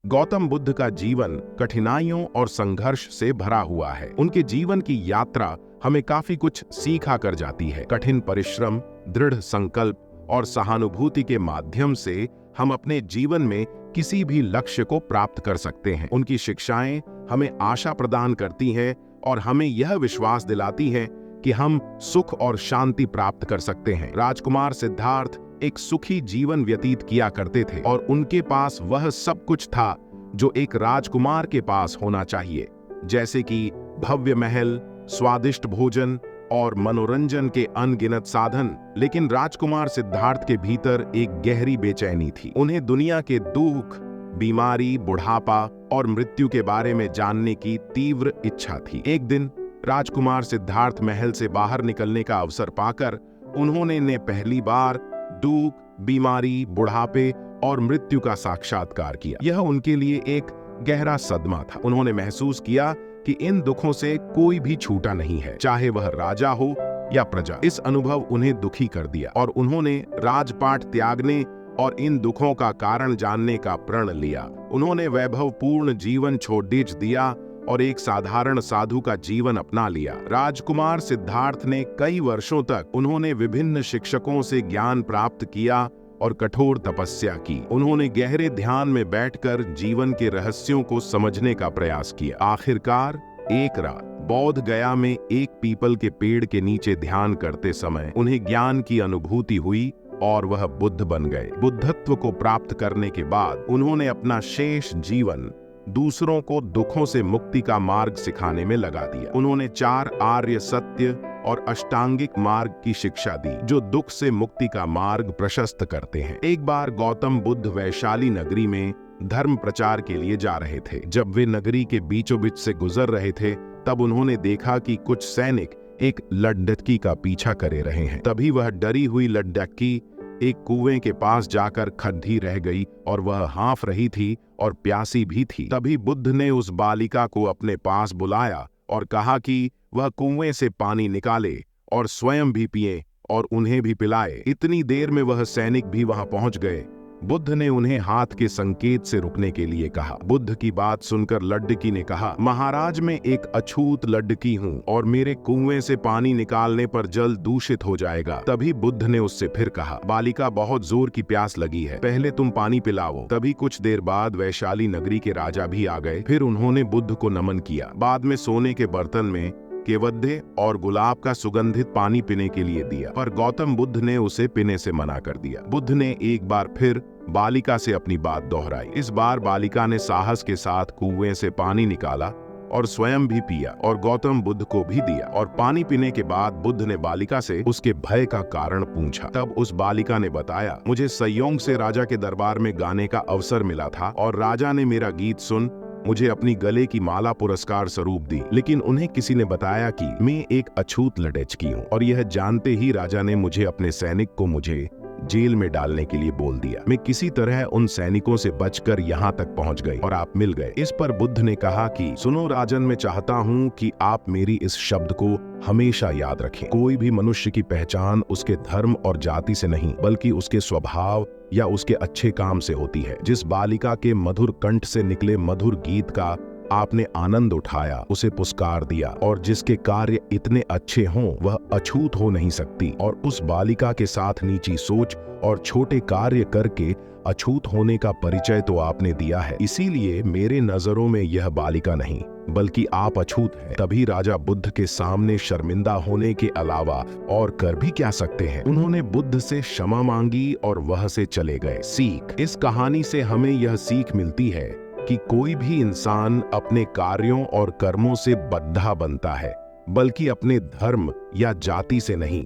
गौतम बुद्ध का जीवन कठिनाइयों और संघर्ष से भरा हुआ है। उनके जीवन की यात्रा हमें काफी कुछ सीखा कर जाती है। कठिन परिश्रम, दृढ़ संकल्प और सहानुभूति के माध्यम से हम अपने जीवन में किसी भी लक्ष्य को प्राप्त कर सकते हैं। उनकी शिक्षाएं हमें आशा प्रदान करती हैं और हमें यह विश्वास दिलाती हैं कि हम सुख और शांति प्राप्त कर सकते हैं। राजकुमार सिद्धार्थ एक सुखी जीवन व्यतीत किया करते थे और उनके पास वह सब कुछ था जो एक राजकुमार के पास होना चाहिए, जैसे कि भव्य महल, स्वादिष्ट भोजन और मनोरंजन के अनगिनत साधन। लेकिन राजकुमार सिद्धार्थ के भीतर एक गहरी बेचैनी थी। उन्हें दुनिया के दुख, बीमारी, बुढ़ापा और मृत्यु के बारे में जानने की तीव्र इच्छा थी। एक दिन राजकुमार सिद्धार्थ महल से बाहर निकलने का अवसर पाकर उन्होंने पहली बार दुख, बीमारी, बुढ़ापे और मृत्यु का साक्षात्कार किया। यह उनके लिए एक गहरा सदमा था। उन्होंने महसूस किया कि इन दुखों से कोई भी छूटा नहीं है, चाहे वह राजा हो या प्रजा। इस अनुभव उन्हें दुखी कर दिया और उन्होंने राजपाट त्यागने और इन दुखों का कारण जानने का प्रण लिया। उन्होंने वैभवपूर्ण जीवन छोड़ दिया और एक साधारण साधु का जीवन अपना लिया। राजकुमार सिद्धार्थ ने कई वर्षों तक उन्होंने विभिन्न शिक्षकों से ज्ञान प्राप्त किया और कठोर तपस्या की। उन्होंने गहरे ध्यान में बैठकर जीवन के रहस्यों को समझने का प्रयास किया। आखिरकार एक रात बौद्ध गया में एक पीपल के पेड़ के नीचे ध्यान करते समय उन्हें ज्ञान की अनुभूति हुई और वह बुद्ध बन गए। बुद्धत्व को प्राप्त करने के बाद उन्होंने अपना शेष जीवन दूसरों को दुखों से मुक्ति का मार्ग सिखाने में लगा दिया। उन्होंने 4 आर्य सत्य और अष्टांगिक मार्ग की शिक्षा दी, जो दुख से मुक्ति का मार्ग प्रशस्त करते हैं। एक बार गौतम बुद्ध वैशाली नगरी में धर्म प्रचार के लिए जा रहे थे। जब वे नगरी के बीचों बीच से गुजर रहे थे, तब उन्होंने देखा कि कुछ सैनिक एक लद्दाखी का पीछा करे रहे हैं। तभी वह डरी हुई लद्दाखी एक कुएं के पास जाकर खड़ी रह गई और वह हाँफ रही थी और प्यासी भी थी। तभी बुद्ध ने उस बालिका को अपने पास बुलाया और कहा कि वह कुएं से पानी निकाले और स्वयं भी पिए और उन्हें भी पिलाए। इतनी देर में वह सैनिक भी वहां पहुंच गए। बुद्ध ने उन्हें हाथ के संकेत से रुकने के लिए कहा। बुद्ध की बात सुनकर लद्दाखी ने कहा, महाराज मैं एक अछूत लद्दाखी हूँ और मेरे कुएं से पानी निकालने पर जल दूषित हो जाएगा। तभी बुद्ध ने उससे फिर कहा, बालिका बहुत जोर की प्यास लगी है, पहले तुम पानी पिलाओ। तभी कुछ देर बाद वैशाली नगरी के राजा भी आ गए। फिर उन्होंने बुद्ध को नमन किया। बाद में सोने के बर्तन में केवद्दे और गुलाब का सुगंधित पानी पीने के लिए दिया, पर गौतम बुद्ध ने उसे पीने से मना कर दिया। बुद्ध ने एक बार फिर बालिका से अपनी बात दोहराई। इस बार बालिका ने साहस के साथ कुएं से पानी निकाला और स्वयं भी पिया और गौतम बुद्ध को भी दिया। और पानी पीने के बाद बुद्ध ने बालिका से उसके भय का कारण पूछा। तब उस बालिका ने बताया, मुझे सयोंग से राजा के दरबार में गाने का अवसर मिला था और राजा ने मेरा गीत सुन मुझे अपनी गले की माला पुरस्कार स्वरूप दी। लेकिन उन्हें किसी ने बताया कि मैं एक अछूत लद्दाखी हूँ और यह जानते ही राजा ने मुझे अपने सैनिक को मुझे जेल में डालने के लिए बोल दिया। मैं किसी तरह उन सैनिकों से बचकर यहाँ तक पहुँच गई और आप मिल गए। इस पर बुद्ध ने कहा कि सुनो राजन, मैं चाहता हूँ कि आप मेरी इस शब्द को हमेशा याद रखें। कोई भी मनुष्य की पहचान उसके धर्म और जाति से नहीं, बल्कि उसके स्वभाव या उसके अच्छे काम से होती है। जिस बालिका के मधुर कंठ से निकले मधुर गीत का आपने आनंद उठाया, उसे पुरस्कार दिया, और जिसके कार्य इतने अच्छे हों वह अछूत हो नहीं सकती। और उस बालिका के साथ नीची सोच और छोटे कार्य करके अछूत होने का परिचय तो आपने दिया है। इसीलिए मेरे नजरों में यह बालिका नहीं बल्कि आप अछूत हैं। तभी राजा बुद्ध के सामने शर्मिंदा होने के अलावा और कर भी क्या सकते हैं। उन्होंने बुद्ध से क्षमा मांगी और वह से चले गए। सीख, इस कहानी से हमें यह सीख मिलती है कि कोई भी इंसान अपने कार्यों और कर्मों से बद्धा बनता है, बल्कि अपने धर्म या जाति से नहीं।